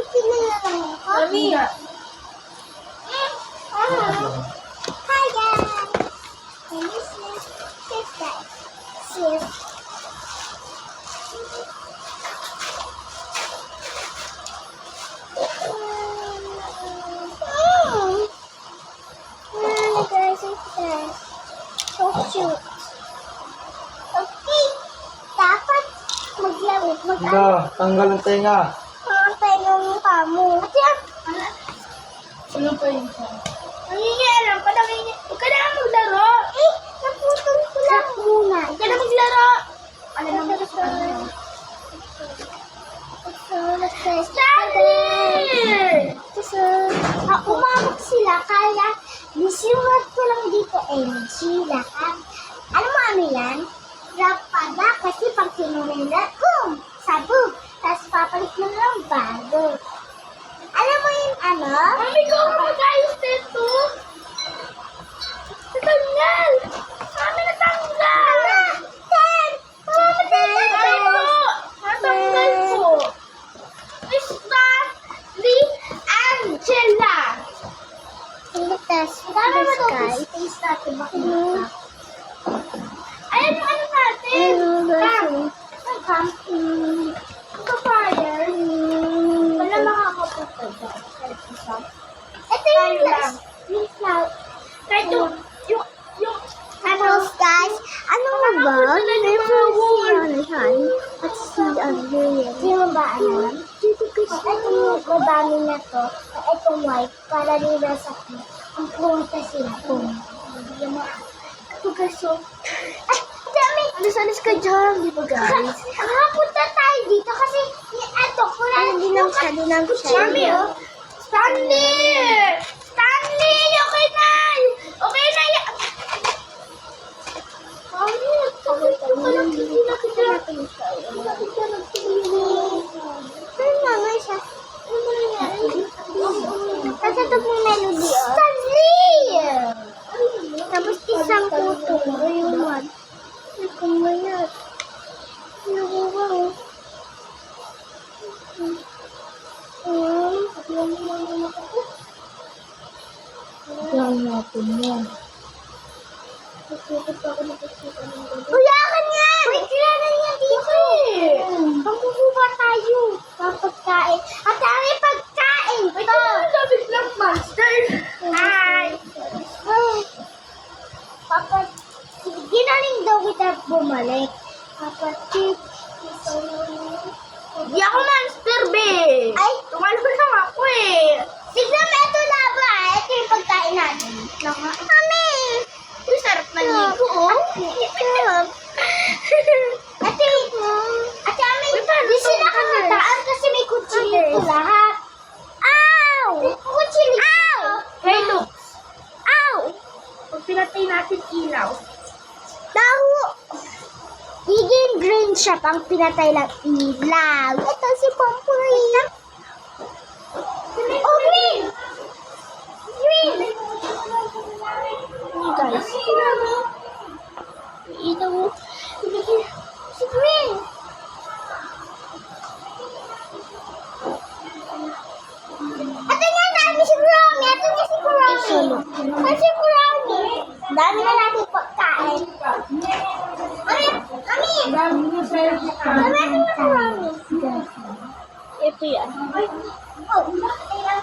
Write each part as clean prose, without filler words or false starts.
Pinalalang ko. Mami. Hi guys. And this is Sis guys. Sis. Guys, so cute. Okay. Dapat maglaro. Tanggal ang tenga. Pangantay ng mukha mo. Ano pa yun siya? Nangingialam ka na huwag ka na maglaro. Naputol ko lang muna. Huwag ka na maglaro. Alam mo ba sa Charlie! Umabot sila kaya nisiwat ko lang dito NG lahat. Ano mo ano yan? Rapada kasi pag kinumila, boom! Sabog! Tapos papalit mo lang bago. Alam mo yun ano? Mami ko ka mag-ayos dito. Natanggal! Mami, natanggal! Ten! Natanggal po! Natanggal po! Lee Angela! Test. Tama ba ito? Guys. Taste natin. Bakit ayan yung ano natin! Kam! Ito fire! Wala makakapunta dyan. Ito yung lang. yung cloud. Kahit yung Tapos guys, ano mo ba? May pronunciation at si Andrea. Di mo ba alam? Ito yung madami na to, itong white, para nila sa akin. Ang pumunta sila kung yung mga tugaso. Ay, dami! alis-alis ka dyan, di ba guys? Punta tayo dito kasi ito, kulay din ang shadow ng Mami, oh! Stanley! Stanley! Okay na! Okay na! Mami, ito ka lang hindi na kita. Ano nga siya? Ano mo nangyari? Tapos ito pong melody, oh. Stanley! Tapos isang puto. Ayun, man. Ano kung mayat? Ano ko ba, oh? Yan natin yan. Uyakan yan! Uy, kilala niya dito eh! Pagkukuha tayo. Pagkain. At dami pagkain. Ay, ito na labig lang, monster! Hi! Papa, ginaling daw kita bumalik. Papa, Di ako monster, be! Ay! Tumalabas lang ako eh! Tignan mo ito laba. Ito yung pagkain natin. Mami! Yung sarap na ligo, oh! Ate, ate Ami, di sila kakataan kasi may kutsilyo lahat. Ow! Kutsilyo. Ow! Hey, look! Ow! Pag pinatay natin ilaw, Daho! Higing green siya pang pinatay lang ilaw. Ito si Pampurina. Oh, green! Green! hey guys. Ilaw, oh. Si green! Ito nga, dami si Brownie. Ito nga si Brownie. Ito si Brownie. Dami na natin pagkain. Mami! Mami! Dami na sa'yo sa Dami natin na Brownie. Ito yan. Oh,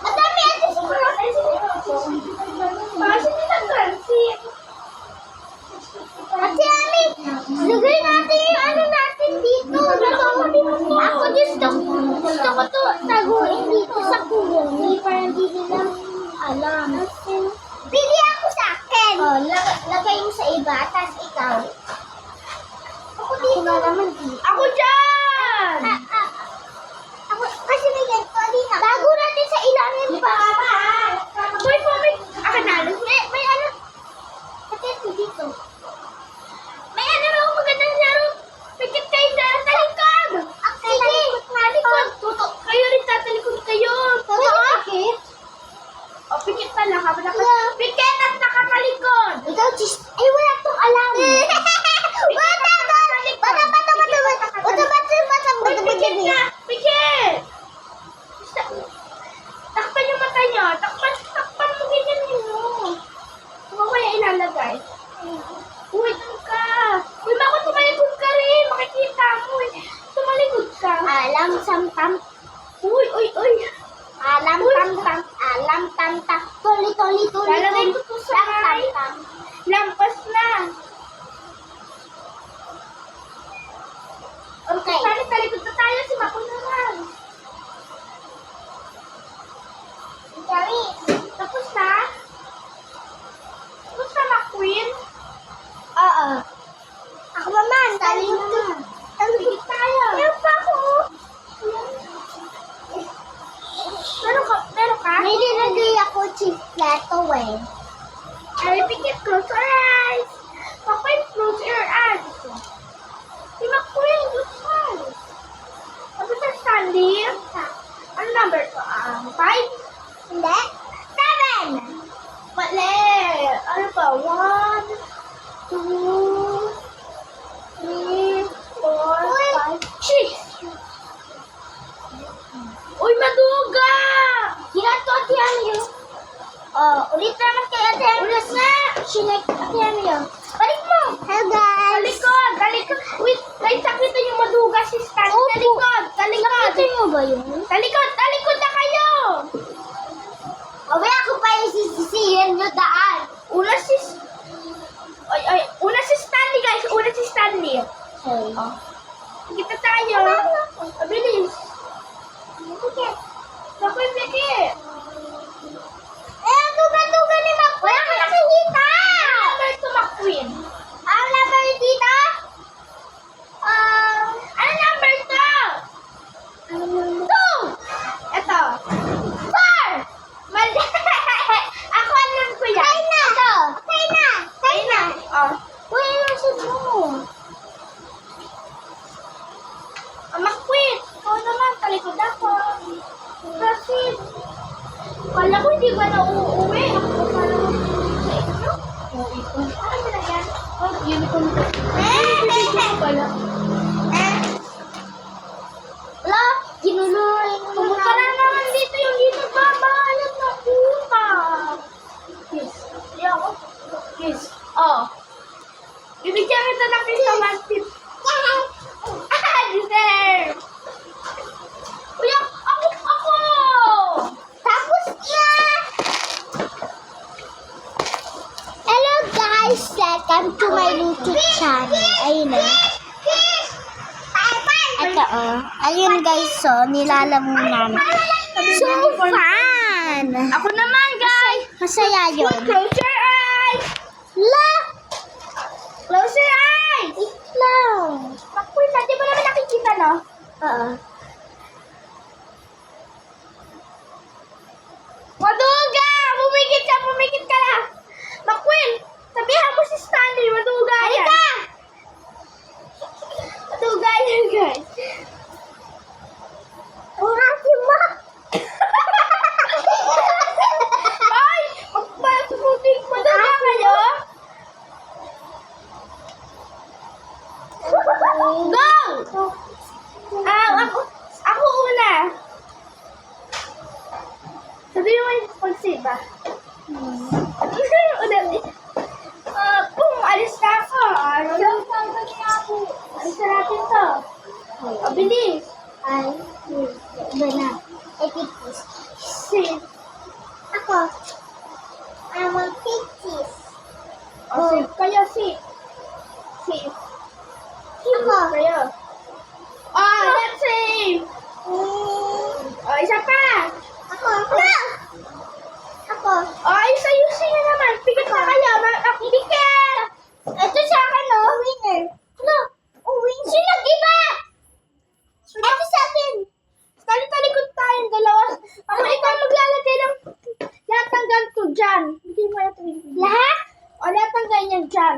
ang dami ito si Brownie. Bakit nila transit? Ate Ami, lagay natin yung ano natin dito. Ako gusto ko to taguin dito sa kulong. Para hindi nila alam. Pili ako sa akin. Oh, lagay mo sa iba, tapos ikaw. Ako dito. Ako na naman dito. Ako dyan! Ako, kasi may ganito din ako. Tago natin sa ilalim pa. Boy, may akanalo. May ano. Ate, ito dito. May ano raw magandang laro. Pikit kayo sa talikod. Sige. Alam sam tam. Uy! Alam tam tam. Alam tam tam. Tuli tuli tuli. Lalagay ko to sa Lam tam tam. lampas na. Okay. Sana talikod na tayo si Mako naman. Kami. Tapos na? Tapos na, McQueen? Oo. Ako naman. Talikod ko. Talikod tayo. Meron pa ako. Meron ka? May nilagay ako chicleto eh. Ay, pikit, close your eyes. McQueen, close your eyes. Si McQueen, close your eyes. Tapos na, Sandy. Ano number ko? 5? Hindi. 7. Mali. Ano ba? 1, 2, 3, 4, 5, 6. Uy, maduga! Ginato Ate Emilio. Oh, ulit naman kay Ate Emilio. Ulit na! Sinek Ate Emilio. Balik mo. Hello guys. Talikod! Wait, guys, nakita yung maduga si Stan. Talikod! Nakita niyo ba yun? Talikod na kayo! Abay, ako pa yung sisisihin nyo daan. Una si Stanley, guys. Una si Stanley. Okay. Kita tayo. Mabilis. Okay. McQueen, pikit. Eh, ang tuga-tuga ni Mac. Wala ka nakikita. Number 2, McQueen. Ang number dito? Ano number 2? 2! Ito. 4! Mali. Ako alam ko yan. Kay na. Ito. Kay na. Oh. Uy, ano siya mo? McQueen, ikaw naman, talikod ako. Proceed. Kala ko hindi ba na uuwi? Ako pa naman sa inyo. Uuwi ko. Ano ba na yan? Oh, unicorn ko. Hindi ko pala. Wala, ginuloy mo Pumunta na naman dito yung dito babalat na puta. Kiss. Hindi ako. Kiss. Oh. Bibigyan kita ng Christmas tip. Deserve! Uy, ako! Tapos na! Hello guys! Welcome to my YouTube channel. Ayun na. Ito ayun guys nilalamon namin. So fun! Ako naman, guys! Masaya yun. Close your eyes! La! Close your eyes! Lang! Makuin na, di ba naman nakikita, no? Oo. Maduga! Pumikit ka na! Makuin, sabihan mo si Stanley, maduga yan! Halika! Maduga yan, guys! Ate Ma! Ay! Magpapasuting maduga kayo! Go! Ako una. Sabihin mo yung responsive ba? Una. Alis na ako. Alis na natin to. Bilis. Ay, iba na. Epitis. Sit. Ako. I'm a pitis. Sit kayo, sit. Sit. Ako. Kayo. Let's see. Isa pa. Ako. Ako. Ako. Ayusin nyo naman. Pikit na kayo. Pikit. Ito sa akin, no? Winner. No. Oh, winner. Sino iba? Ito sa akin. Talikod tayong dalawa. Ako ikaw maglalagay ng lahat ng ganito dyan. Hindi mo ito. Lahat? Lahat ng ganyan dyan.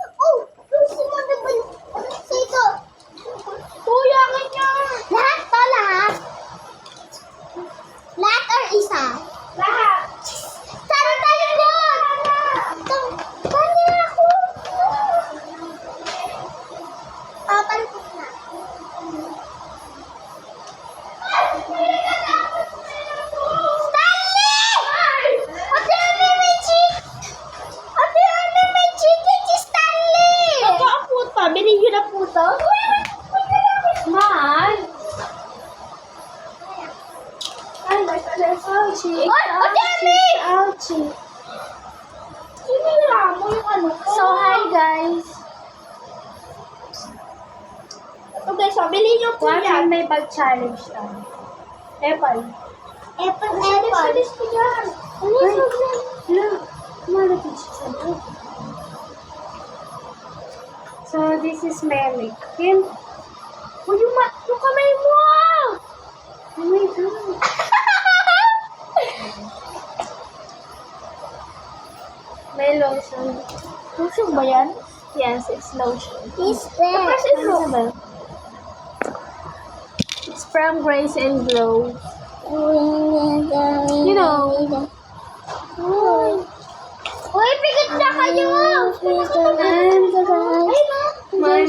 Oh, gusto mo na ba? Sa ito. Kuya, ganyan. Lahat to, lahat. Ouchie! Oy! Ouchie! Ouchie! Sinira mo yung ano ko. So, hi guys. Ito guys, so, bilhin niyo po One yan. time may pag-challenge tayo. Apple. Apple. Alis ko yan. Alis ko Look. Malapit siya sa loob. So, this is Mary. Kim? Oh, yung kamay mo! Oh my God. May lotion. Lotion ba yan? Yes, it's lotion. Is there? Tapos ito. Ano ba? It's from Grace and Glow. You know. Uy, pikit na kayo! My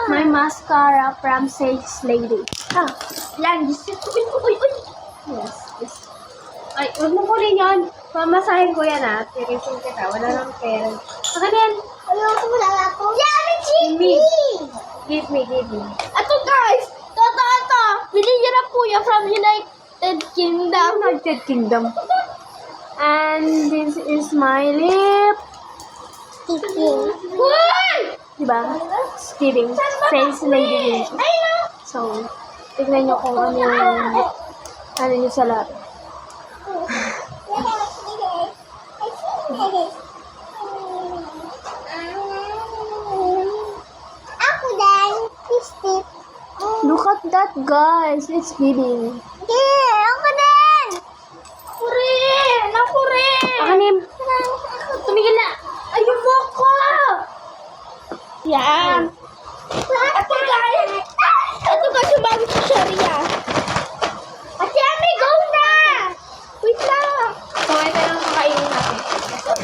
my mascara from Sage Lady. Yan, uy. Yes, yes. Ay, huwag mo kunin yan. Mamasahin ko yan ha. Tirisin kita. Wala nang pera. Akin yan. Ayoko, wala na ako. Yan, Give me. chippy! Give me. Ito guys, ito. Binigyan na po yan from United Kingdom. United Kingdom. And this is my lip. Uy! Diba? Stealing. Face Lady. Ay, no! So, tignan nyo kung ano yung sa lahat. Ako din. Lipstick. Look at that, guys. It's bleeding. Hindi, ako din. Ako rin. Akanim. Tumigil na. Ayun mo ko. Yan. Ito guys. Ito guys yung bago sa Sharia. Ate Ami, go na. Wait lang. So, ito lang kakainin natin.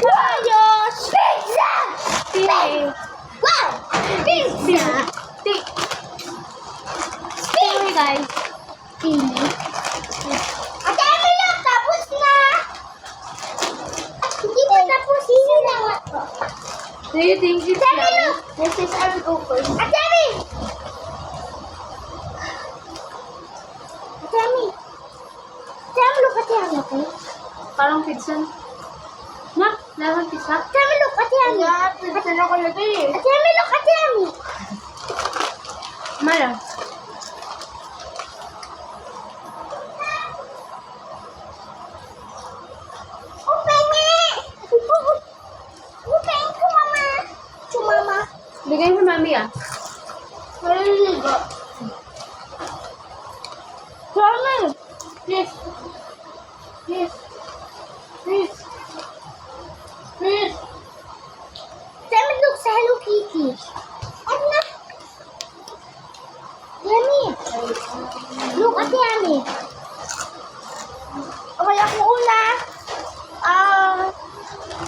Ayos. Pizza. Stealing. Wow. Pizza. Stealing, guys. Ate Ami lang, tapos na. Hindi pa tapos. Sino lang ako? Do you think it's Ate Ami, yummy? look. This is our open. Ate Ami. Ate Ami. Ate Ami, look. Ate Ami, okay? Parang pizza. Na? Laman pizza? Ate Ami, look. Ate Ami. Pizza na ko lagi eh. Ate Ami, look. Ate Ami. Mala. Open it. Open ko, mama. Mama. Bigay mo mami ah. Maliligo. Mami. Please. Please. Please. Please. Tama look sa Hello Kitty. Ano? Yummy. Look at Yummy. Okay, ako una.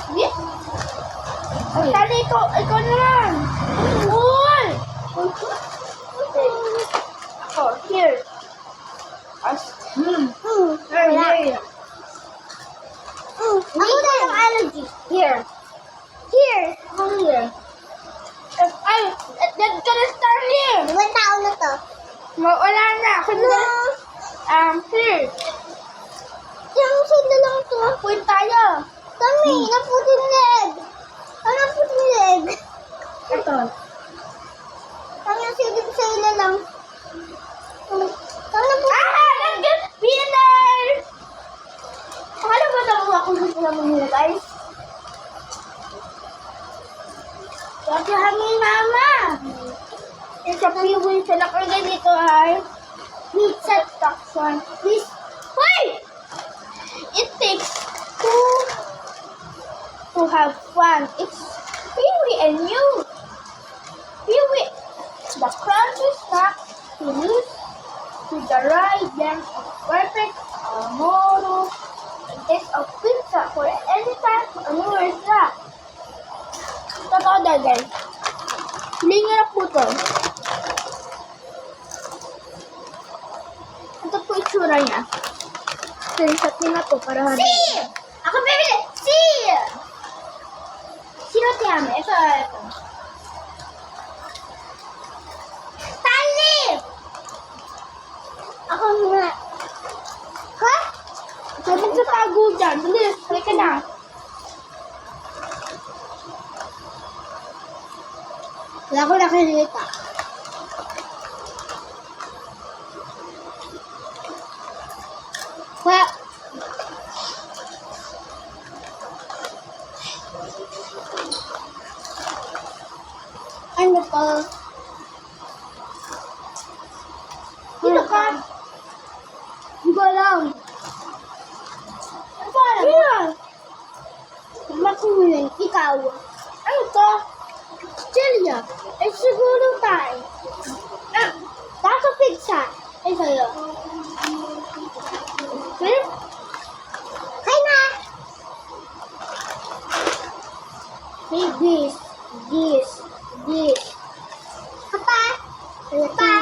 Yes. Tali, ikaw na lang. Uy! Ako, here. Hey. Ako na yung allergy. Here. Here. Ako here. Ay, that's gonna start here. Iwan tao na to. Wala na. Kundi, here. Yung sila lang to. Point tayo. Tami, naputin leg. Naputin leg. Ito. Tami, yung sila lang. Tami, naputin. Winner! Akala ba nakuha ko gusto naman nila, guys? Kasi hangin, mama. Yung sa freeway sa nakalagay dito ay pizza taxon. This, wait! It takes two to have fun. It's freeway and you. Freeway. The crunchy snack to lose to the right dance of perfect amoro. And taste of pizza for any time anywhere snack. Totoo dahil guys. Hindi nyo na po ito. Ito po itsura niya. Screenshot nyo na po para hanapin. See! Ako bibili! See! Sino tiyame? Ito. Tali! na. Wala ko nakikita. Wala. Ano to? Sino ka? Hindi ko alam. Ano pa alam mo? Makunin. Ikaw. Ano to? Celia. Eh, siguro tayo. Ah, Taso pizza. Eh, sa'yo. hmm? Kaya na. Hey, this. Papa. Papa.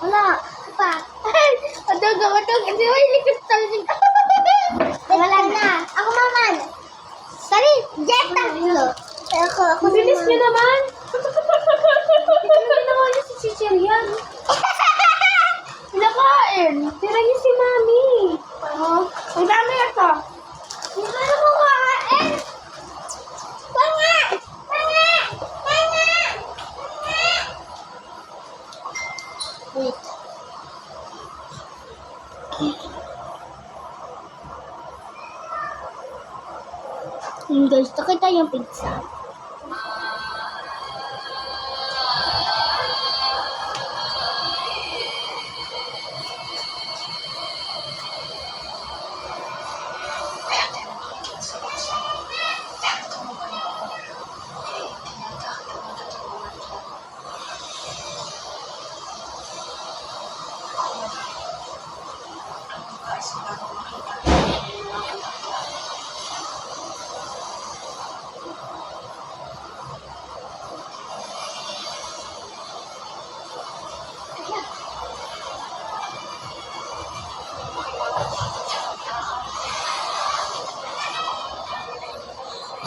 Wala. Papa. Matog. Hindi mo ilikot tayo. Wala na. Ako maman. Sorry. Jet tatlo. Ako Bilis naman. niyo naman. Hindi naman niya si Cecilian. Pinakain. Tira niyo si Mami. Ang dami ito. Hindi ko na kukain. Panga. Wait. Guys, nakita yung pizza.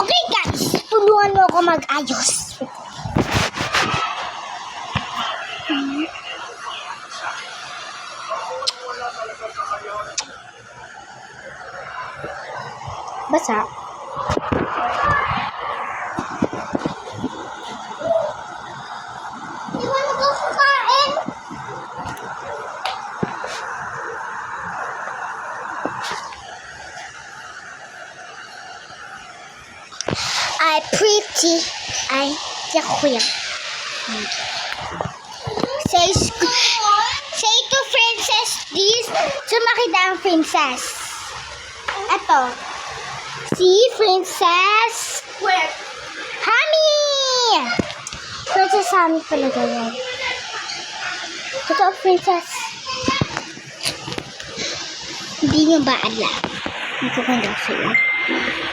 Okay guys, tulungan mo ako mag-ayos. Basa. Iwan ko kakain. Ay, pretty. Ay, tiyak ko yan. Say to princess this. Sumakita ang princess. Eto. Si princess. Wait. Honey! Princess Honey talaga yan. Totoo, princess. Hindi niyo ba alam? Hindi ko kanda sa'yo.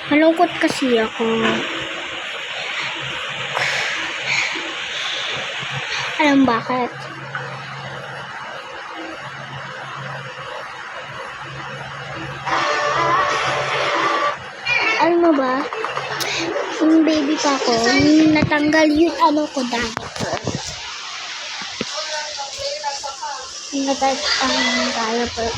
Malungkot kasi ako. Alam bakit? Alam mo ba? Yung baby pa ko, natanggal yung ano ko diaper. Natanggal ang diaper.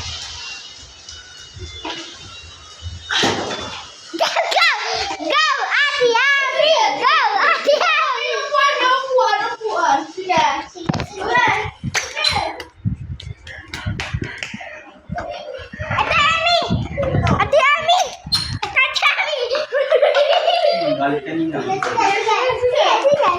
Go! Ate Ami! Go! Ate Ami! Upuan. Sige. Ate Ami! Ate Ami! Ate Ami! Balik kanina. Sige.